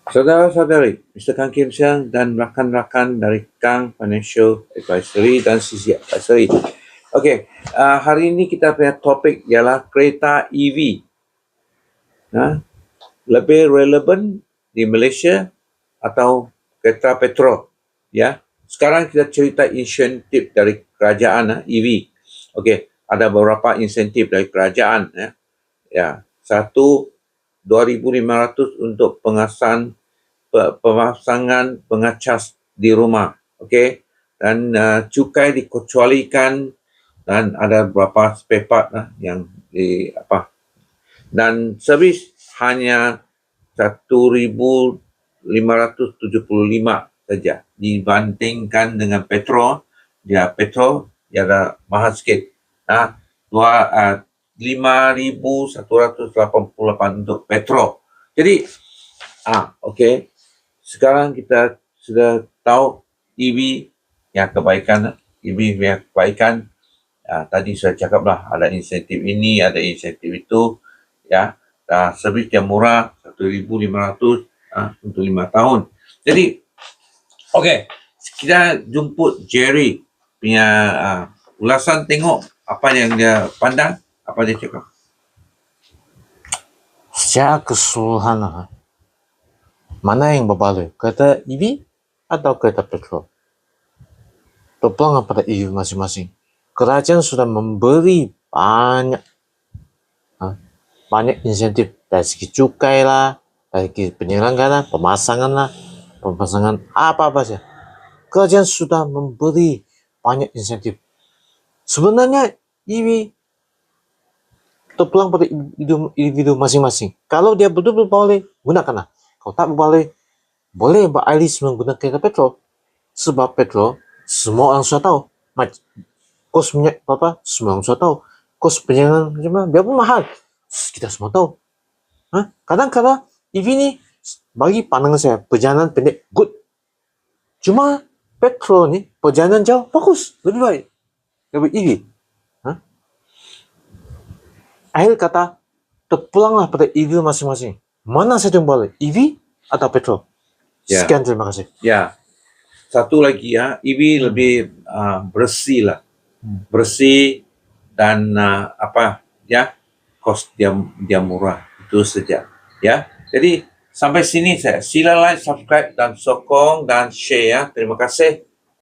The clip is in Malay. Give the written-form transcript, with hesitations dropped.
Saudara-saudari, Mr. Kang Kim Siang dan rakan-rakan dari Kang Financial Advisory dan CC Advisory. Okey, hari ini kita punya topik ialah kereta EV. Lebih relevan di Malaysia atau kereta petrol. Ya, sekarang kita cerita insentif dari kerajaan EV. Okey, ada beberapa insentif dari kerajaan. Ya, satu 2,500 untuk pemasangan pengecas di rumah, okey, dan cukai dikecualikan dan ada beberapa spare part yang dan servis hanya 1,575 saja dibandingkan dengan petrol. Petrol ada mahal sikit. 5,188 untuk petrol. Jadi okey, sekarang kita sudah tahu EV yang kebaikan. Tadi saya cakaplah, ada insentif ini, ada insentif itu, ya. Servis yang murah 1,500 untuk 5 tahun. Jadi okey, kita jemput Jerry punya ulasan, tengok apa yang dia pandang, apa dia cakap. Secara keseluruhan, mana yang berbaloi? Kereta EV atau kereta petrol? Berpeluang pada EV masing-masing. Kerajaan sudah memberi banyak insentif dari segi cukai lah, dari segi penyelenggaraan, pemasangan apa-apa saja. Kerajaan sudah memberi banyak insentif. Sebenarnya EV terpulang pada individu masing-masing. Kalau dia betul-betul boleh, gunakanlah. Kalau tak boleh, boleh beralih menggunakan kereta petrol. Sebab petrol, semua orang sudah tahu. Kos minyak berapa, semua orang sudah tahu. Kos perjalanan macam mana, biarpun mahal, kita semua tahu. Kadang-kadang EV ni, bagi pandangan saya, perjalanan pendek, good. Cuma petrol ni, perjalanan jauh, bagus, lebih baik. Lebih EV. Akhir kata, terpulanglah pada EV masing-masing. Mana saja yang boleh, EV atau petrol? Sekian, terima kasih. Ya, satu lagi EV lebih bersih lah. Bersih dan kos dia murah. Itu saja. Ya, jadi sampai sini saya. Sila like, subscribe dan sokong dan share. Terima kasih.